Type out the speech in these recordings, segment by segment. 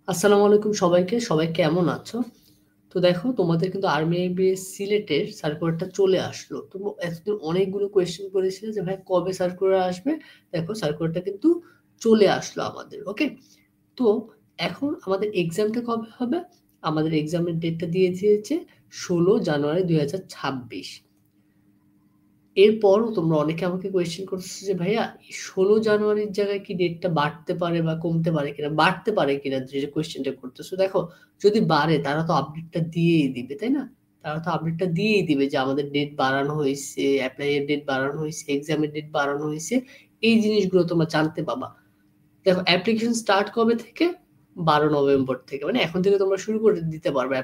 আসসালামু আলাইকুম সবাইকে। সবাই কেমন আছো? তো দেখো তোমাদের কিন্তু আর্মি আইবিএস সিলেটের সার্কুলারটা চলে আসলো। তো এতদিন অনেকগুলো কোয়েশ্চেন করেছিলে যে ভাই কবে সার্কুলার আসবে? দেখো সার্কুলারটা কিন্তু চলে আসলো আমাদের। ওকে? তো এখন আমাদের এক্সামটা কবে হবে? আমাদের এক্সামের ডেটটা দিয়ে দিয়েছে ১৬ জানুয়ারি ২০২৬। এরপরও তোমরা অনেকে আমাকে কোয়েশ্চেন করতেছো যে ভাইয়া ১৬ জানুয়ারির জায়গায় কি ডেটটা বাড়তে পারে বা কমতে পারে কিনা, বাড়তে পারে কিনা, যে কোয়েশ্চেনটা করতেছো। দেখো যদি বাড়ে তারা তো আপডেটটা দিয়েই দিবে, তাই না? তারা তো আপডেটটা দিয়েই দিবে যে আমাদের ডেট বাড়ানো হয়েছে, অ্যাপ্লাই এর ডেট বাড়ানো হয়েছে, এক্সামের ডেট বাড়ানো হয়েছে। এই জিনিসগুলো তোমরা জানতে পাবা। দেখো অ্যাপ্লিকেশন স্টার্ট কবে থেকে? ১২ নভেম্বর থেকে, মানে এখন থেকে তোমরা শুরু করে দিতে পারবে,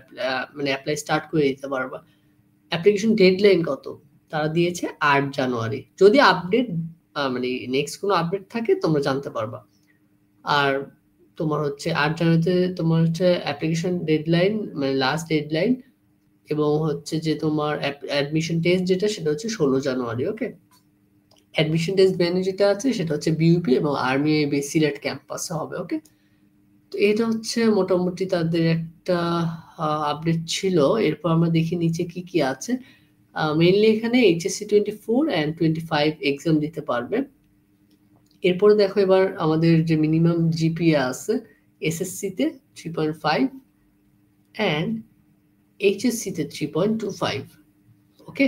মানে অ্যাপ্লাই স্টার্ট করে দিতে পারবা। অ্যাপ্লিকেশন ডেডলাইন কত? তারা দিয়েছে ৮ জানুয়ারি। যদি আপডেট মানে নেক্সট কোনো আপডেট থাকে তোমরা জানতে পারবা। আর তোমার হচ্ছে ৮ জানুয়ারিতে তোমার হচ্ছে অ্যাপ্লিকেশন ডেডলাইন, মানে লাস্ট ডেডলাইন। এবং হচ্ছে যে তোমার অ্যাডমিশন টেস্ট যেটা, সেটা হচ্ছে ১৬ জানুয়ারি। ওকে? অ্যাডমিশন টেস্ট ভেন্যু যেটা আছে সেটা হচ্ছে বিইউপি এবং আর্মি এবি সিলেট ক্যাম্পাসে হবে। ওকে? তো এটা হচ্ছে মোটামুটি তাদের একটা আপডেট ছিল। এরপর আমরা দেখি নিচে কি কি আছে। মেইনলি এখানে এইচএসসি 24 অ্যান্ড 25 এক্সাম দিতে পারবে। এরপরে দেখো এবার আমাদের যে মিনিমাম জিপিএ আছে, এসএসসিতে 3.5 অ্যান্ড এইচএসসিতে 3.25। ওকে?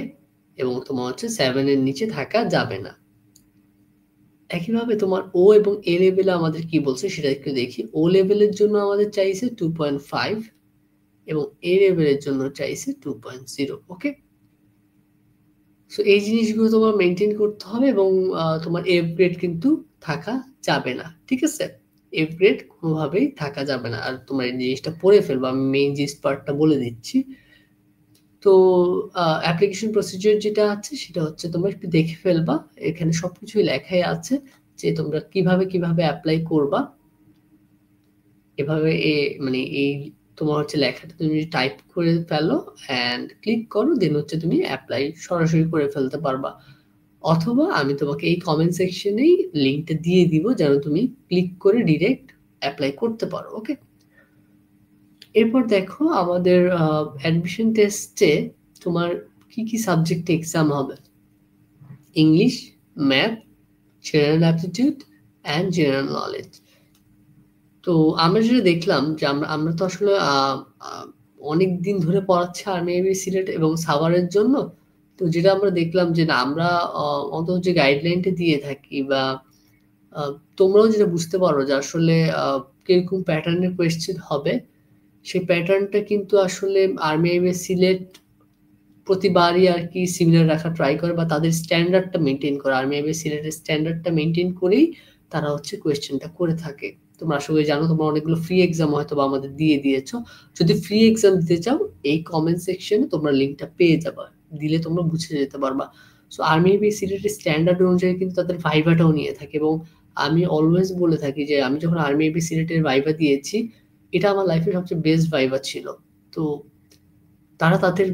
এবং তোমার হচ্ছে 7 এর নিচে থাকা যাবে না। একইভাবে তোমার ও এবং এ লেভেলে আমাদের কি বলছে সেটা একটু দেখি। ও লেভেলের জন্য আমাদের চাইছে 2.5 এবং এ লেভেলের জন্য চাইছে 2.0। ওকে? সো এই জিনিসগুলো তোমার মেনটেন করতে হবে এবং তোমার এফ গ্রেড কিন্তু থাকা যাবে না। ঠিক আছে? এফ গ্রেড কোনোভাবেই থাকা যাবে না। আর তোমার এই জিনিসটা পড়ে ফেলবা, আমি মেইন জিনিস পার্টটা বলে দিচ্ছি। তো অ্যাপ্লিকেশন প্রসিডিউর যেটা আছে সেটা হচ্ছে তোমরা একটু দেখে ফেলবা। এখানে সবকিছুই লেখাই আছে যে তোমরা কিভাবে কিভাবে অ্যাপ্লাই করবা। এভাবে মানে এই তোমার হচ্ছে লেখাটা তুমি টাইপ করে ফেলো অ্যান্ড ক্লিক করো, দেন হচ্ছে তুমি অ্যাপ্লাই সরাসরি করে ফেলতে পারবা। অথবা আমি তোমাকে এই কমেন্ট সেকশনেই লিঙ্কটা দিয়ে দিব যেন তুমি ক্লিক করে ডিরেক্ট অ্যাপ্লাই করতে পারো। ওকে? এরপর দেখো আমাদের অ্যাডমিশন টেস্টে তোমার কি কি সাবজেক্টে এক্সাম হবে। English, math, general aptitude and general knowledge. তো আমরা যেটা দেখলাম যে আমরা তো আসলে অনেক দিন ধরে পড়াচ্ছি আর্মি এবি সিলেট এবং সাভারের জন্য। তো যেটা আমরা দেখলাম যে না, আমরা অন্তত যে গাইডলাইনটা দিয়ে থাকি বা তোমরাও যেটা বুঝতে পারো যে আসলে কিরকম প্যাটার্নের কোয়েশ্চেন হবে, সেই প্যাটার্নটা কিন্তু আসলে আর্মি এবি সিলেট প্রতিবারই আর কি সিমিলার রাখা ট্রাই করে বা তাদের স্ট্যান্ডার্ডটা মেনটেন করে। আর্মি এবি সিলেটের স্ট্যান্ডার্ডটা মেনটেন করেই তারা হচ্ছে কোয়েশ্চেনটা করে থাকে। তোমরা আসলে জানো, তোমরা অনেকগুলো ফ্রি এক্সাম হয়তো বা আমাদের দিয়ে দিয়েছো। যদি ফ্রি এক্সাম দিতে চাও এই কমেন্ট সেকশনে তোমরা লিঙ্কটা পেয়ে যাবা, দিলে তোমরা বুঝে যেতে পারবা। সো আর্মি এবি সিলেটের স্ট্যান্ডার্ড অনুযায়ী কিন্তু তাদের ভাইভাটাও নিয়ে থাকে। এবং আমি অলওয়েজ বলে থাকি যে আমি যখন আর্মি এবি সিলেটের ভাইভা দিয়েছি, এটা আমার লাইফের সবচেয়ে বেস্ট ভাইভা ছিল। তো তারা তাদের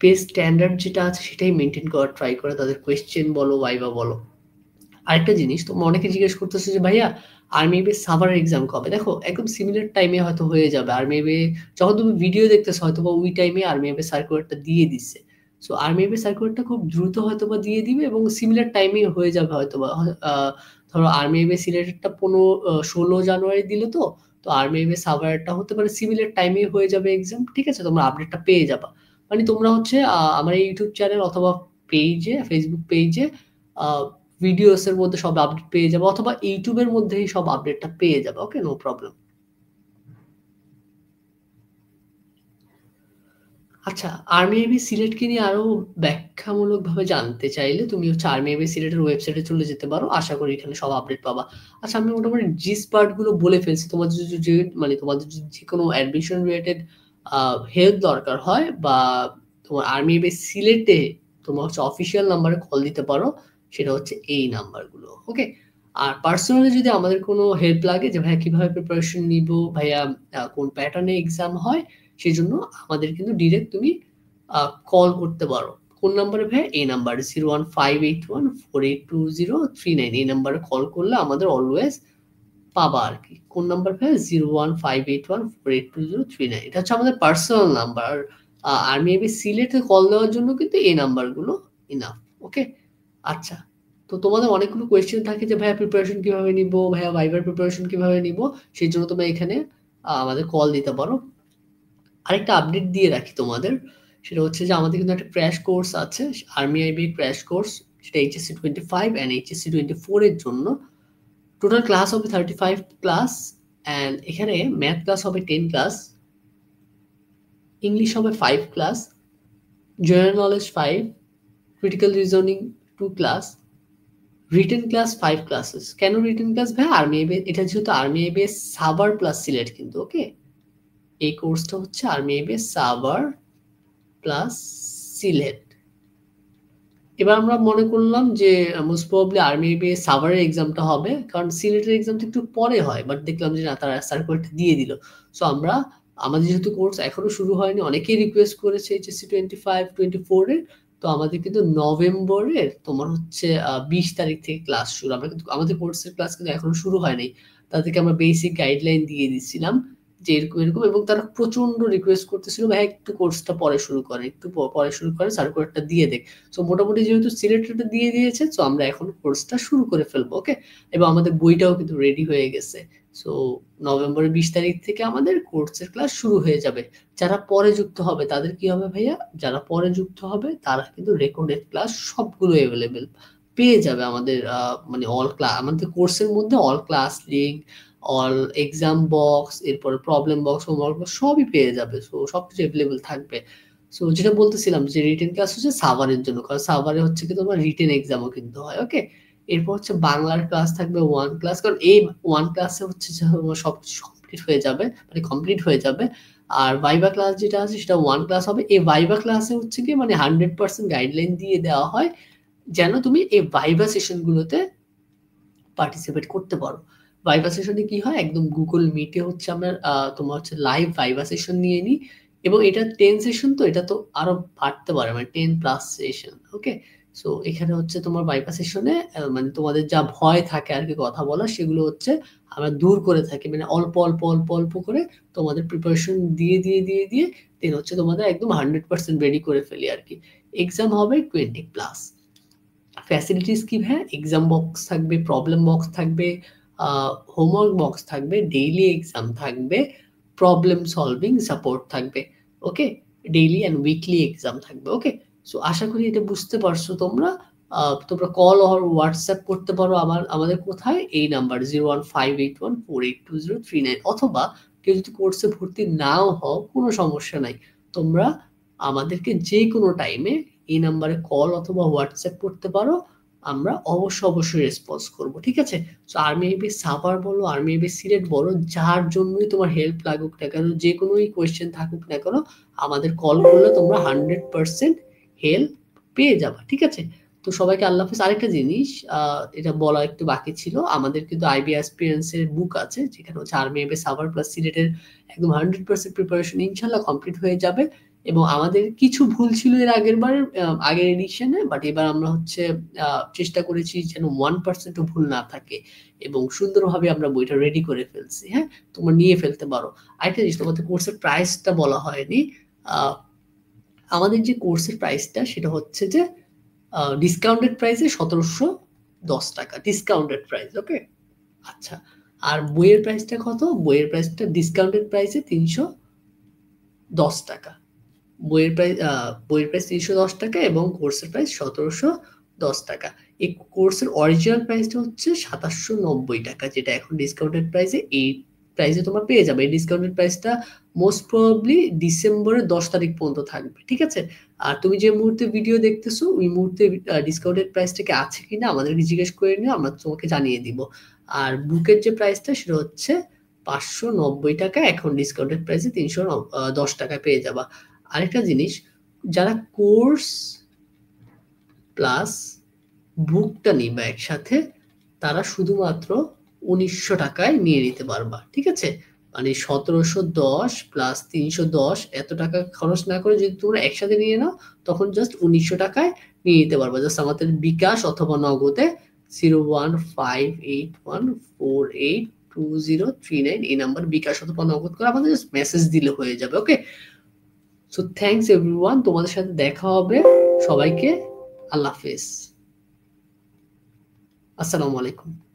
বেস স্ট্যান্ডার্ড যেটা আছে সেটাই মেনটেন করার ট্রাই করে, তাদের কোয়েশ্চেন বলো ভাইবা বলো। আরেকটা জিনিস তোমরা অনেকে জিজ্ঞেস করতেছো যে ভাইয়া আর্মি বে সাভার এক্সাম কবে? দেখো একদম সিমিলার টাইমে হয়তো হয়ে যাবে। আর্মি বে যখন তুমি ভিডিও দেখতেছো হয়তো বা ওই টাইমে আর্মি বে সার্কুলারটা দিয়ে দিচ্ছে। সো আর্মি বে সার্কুলারটা খুব দ্রুত হয়তো বা দিয়ে দিবে এবং সিমিলার টাইমেই হয়ে যাবে হয়তো বা। ধরো আর্মি বে সিলেটেরটা 16 জানুয়ারি দিলে, তো তো আর্মি বে সাভারটা হতে পারে সিমিলার টাইমেই হয়ে যাবে এক্সাম। ঠিক আছে? তোমরা আপডেটটা পেয়ে যাবা। মানে তোমরা হচ্ছে আমার এই ইউটিউব চ্যানেল অথবা পেজে, ফেসবুক পেজে ভিডিওস এর মধ্যে সব আপডেট পেয়ে যাবে, অথবা ইউটিউবের মধ্যেই সব আপডেটটা পেয়ে যাবে। ওকে? No problem. আচ্ছা, আর্মি এবি সিলেটকে নিয়ে আরো ব্যাখ্যামূলকভাবে জানতে চাইলে তুমি হচ্ছে আর্মি এবি সিলেটের ওয়েবসাইটে চলে যেতে পারো। আশা করি এখানে সব আপডেট পাবা। আচ্ছা, আমি মোটামুটি জিস পার্ট গুলো বলে ফেলছি। তোমাদের যদি মানে তোমাদের যদি যেকোনো অ্যাডমিশন রিলেটেড হেল্প দরকার হয় বা তোমার আর্মি এবি সিলেটে তোমার হচ্ছে অফিসিয়াল নাম্বারে কল দিতে পারো। সেটা হচ্ছে এই নাম্বারগুলো। ওকে? আর পার্সোনালি যদি আমাদের কোনো হেল্প লাগে যে ভাইয়া কিভাবে প্রিপারেশন নিব, ভাইয়া কোন প্যাটার্নে এক্সাম হয়, সেজন্য আমাদের কিন্তু ডিরেক্ট তুমি কল করতে পারো। কোন নাম্বারে ভাইয়া? এই নাম্বারে 01581482039। এই নাম্বারে কল করলে আমাদের অলওয়েজ পাবা আর কি। কোন নাম্বার ভাইয়া? 01581482039, এটা হচ্ছে আমাদের পার্সোনাল নাম্বার। আর্মি এবি সিলেটে কল দেওয়ার জন্য কিন্তু এই নাম্বারগুলো ইনাফ। ওকে, আচ্ছা। তো তোমাদের অনেকগুলো কোয়েশ্চেন থাকে যে ভাইয়া প্রিপারেশন কিভাবে নিব, ভাইয়া ভাইবার প্রিপারেশন কিভাবে নিব, সেই জন্য তোমরা এখানে আমাদের কল দিতে পারো। আরেকটা আপডেট দিয়ে রাখি তোমাদের, সেটা হচ্ছে যে আমাদের কিন্তু একটা ক্র্যাশ কোর্স আছে, আর্মি আইবি ক্র্যাশ কোর্স, সেটা এইচএসসি 25 অ্যান্ড এইচএসসি 24 এর জন্য। টোটাল ক্লাস হবে 35 ক্লাস, অ্যান্ড এখানে ম্যাথ ক্লাস হবে 10 ক্লাস, ইংলিশ হবে 5 class, general knowledge 5, critical reasoning 2 class, written class 5 classes. কেন রিটেন ক্লাস ভাই? আর্মি আইবি, এটা যেহেতু army IB Savar plus Sylhet কিন্তু, ওকে, এই কোর্সটা হচ্ছে army IB Savar plus Sylhet. এবার আমরা মনে করলাম যে মোস্ট প্রবাবলি আর্মি আইবি সাভারের এক্সামটা হবে, কারণ সিলেটের এক্সামটা একটু পরে হয়, বাট দেখলাম যে না, তারা সার্কুলারটা দিয়ে দিল। সো আমরা, আমাদের যেহেতু কোর্স এখনো শুরু হয়নি, অনেকেই রিকোয়েস্ট করেছে এইচএসসি 25-24 এর, তো আমাদের কিন্তু নভেম্বরের তোমার হচ্ছে 20 তারিখ থেকে ক্লাস শুরু। আমরা কিন্তু আমাদের কোর্সের ক্লাস কিন্তু এখনো শুরু হয় নাই, তাদেরকে আমরা বেসিক গাইডলাইন দিয়ে দিচ্ছিলাম যে এরকম এরকম, এবং তারা প্রচন্ড রিকোয়েস্ট করতেছিল ভাই একটু কোর্সটা পরে শুরু করে, একটু পরে শুরু করে, সার্কুলারটা দিয়ে দেখ। সো মোটামুটি যেহেতু সিলেক্টেডটা দিয়ে দিয়েছে, সো আমরা এখন কোর্সটা শুরু করে ফেলবো। ওকে, এবং আমাদের বইটাও কিন্তু রেডি হয়ে গেছে। সো নভেম্বরের 20 তারিখ থেকে আমাদের কোর্সের ক্লাস শুরু হয়ে যাবে। যারা পরে যুক্ত হবে তাদের কি হবে ভাইয়া? যারা পরে যুক্ত হবে তারা কিন্তু রেকর্ডেড ক্লাস সবগুলো অ্যাভেলেবেল পেয়ে যাবে আমাদের, মানে অল ক্লাস, আমাদের কোর্সের মধ্যে all class link, all exam box, এরপরে প্রবলেম বক্স, হোমওয়ার্ক বক্স সবই পেয়ে যাবে। সো সবকিছু অ্যাভেলেবেল থাকবে। সো যেটা বলতেছিলাম যে রিটেন ক্লাস হচ্ছে সাভারের জন্য, কারণ সাভারে হচ্ছে কি তোমার রিটেন এক্সামও কিন্তু হয়। ওকে, এরপর হচ্ছে বাংলার ক্লাস থাকবে 1 ক্লাস, কারণ এই 1 ক্লাসে হচ্ছে যে তোমার সবকিছু কমপ্লিট হয়ে যাবে, মানে কমপ্লিট হয়ে যাবে। আর ভাইবা ক্লাস যেটা আছে সেটা 1 ক্লাস হবে। এই ভাইবা ক্লাসে হচ্ছে কি মানে 100% গাইডলাইন দিয়ে দেওয়া হয় যেন তুমি এই ভাইবা সেশন গুলোতে পার্টিসিপেট করতে পারো। ভাইভা সেশনে কি হয়, একদম গুগল মিটে হচ্ছে আমরা তোমার হচ্ছে লাইভ ভাইভা সেশন নিয়ে নিই, এবং এটা 10 সেশন, তো এটা তো আরো বাড়তে পারে, মানে 10 প্লাস সেশন। ওকে, সো এখানে হচ্ছে তোমার ভাইভা সেশনে মানে তোমাদের যা ভয় থাকে আর কি কথা বলা, সেগুলো হচ্ছে আমরা দূর করে থাকি, মানে অল্প অল্প অল্প অল্প করে তোমাদের প্রিপারেশন দিয়ে দিয়ে দিয়ে দিয়ে দেন হচ্ছে তোমাদের একদম 100% রেডি করে ফেলি আর কি। এক্সাম হবে 20 প্লাস। ফ্যাসিলিটিস কি ভাই? এক্সাম বক্স থাকবে, প্রবলেম বক্স থাকবে, হোমওয়ার্ক বক্স থাকবে, ডেইলি এক্সাম থাকবে, প্রবলেম সলভিং সাপোর্ট থাকবে। ওকে, ডেইলি অ্যান্ড উইকলি এক্সাম থাকবে। ওকে, সো আশা করি এটা বুঝতে পারছো তোমরা। তোমরা কল অর হোয়াটসঅ্যাপ করতে পারো আমাদের কোথায়, এই নাম্বার 01581482039, অথবা কেউ যদি কোর্সে ভর্তি নাও হও কোনো সমস্যা নাই, তোমরা আমাদেরকে যে কোনো টাইমে এই নাম্বারে কল অথবা হোয়াটসঅ্যাপ করতে পারো, আমরা অবশ্যই রেসপন্স করব। ঠিক আছে, সো আর্মি এবি সাভার বলো, আর্মি এবি সিলেট বলো, যার জন্যই তোমার হেল্প লাগুক না কেন, যে কোনোই কোয়েশ্চেন থাকুক না কেন, আমাদের কল করলে তোমরা 100% হেল্প পেয়ে যাবা। ঠিক আছে, তো সবাইকে আল্লাহ হাফেজ। আরেকটা জিনিস এটা বলা একটু বাকি ছিল, আমাদের কিন্তু আইবি অ্যাসপিরেন্স এর বুক আছে, যেখানে হচ্ছে আর্মি এবি সাভার প্লাস সিলেটের একদম 100% প্রিপারেশন ইনশাল্লাহ কমপ্লিট হয়ে যাবে। এবং আমাদের কিছু ভুল ছিল এর আগের এডিশনে, বাট এবার আমরা হচ্ছে চেষ্টা করেছি যেন 1%ও ভুল না থাকে, এবং সুন্দরভাবে আমরা বইটা রেডি করে ফেলছি। হ্যাঁ, তোমরা নিয়ে ফেলতে পারো। আরেকটা জিনিস, তোমাদের কোর্সের প্রাইসটা বলা হয়নি। আমাদের যে কোর্সের প্রাইসটা সেটা হচ্ছে যে ডিসকাউন্টেড প্রাইসে 1710 টাকা, ডিসকাউন্টেড প্রাইস। ওকে, আচ্ছা। আর বইয়ের প্রাইসটা কত? বইয়ের প্রাইসটা ডিসকাউন্টেড প্রাইসে 310 টাকা। বইয়ের প্রাইস 310 টাকা এবং কোর্সের প্রাইস 1710 টাকা। এই কোর্সের অরিজিনাল প্রাইসটা হচ্ছে 2790 টাকা, যেটা এখন ডিসকাউন্টেড প্রাইসে এই প্রাইসে তোমরা পেয়ে যাবে। এই ডিসকাউন্টেড প্রাইসটা মোস্ট প্রবাবলি ডিসেম্বরের 10 তারিখ পর্যন্ত থাকবে। ঠিক আছে, আর তুমি যে মুহূর্তে ভিডিও দেখতেছো ওই মুহূর্তে ডিসকাউন্টেড প্রাইসটা কি আছে কিনা আমাদেরকে জিজ্ঞেস করে নিও, আমরা তোমাকে জানিয়ে দিব। আর বুকের যে প্রাইসটা সেটা হচ্ছে 590 টাকা, এখন ডিসকাউন্টেড প্রাইসে 310 টাকা পেয়ে যাবা। আরেকটা জিনিস, যারা কোর্স প্লাস বুকটা নিবা একসাথে, তারা শুধুমাত্র 1900 টাকায় নিয়ে নিতে পারবা। ঠিক আছে, মানে 1710 প্লাস 310 এত টাকা খরচ না করে যদি তোমরা একসাথে নিয়ে নাও, তখন জাস্ট 1900 টাকায় নিয়ে নিতে পারবা। জাস্ট আমাদের বিকাশ অথবা নগদে 01581482039 2039 এই নাম্বার বিকাশ অথবা নগদ করে আমাদের জাস্ট মেসেজ দিলে হয়ে যাবে। ওকে, সো থ্যাংকস এভরিওয়ান, তোমাদের সাথে দেখা হবে। সবাইকে আল্লাহ হাফেজ, আসসালামু আলাইকুম।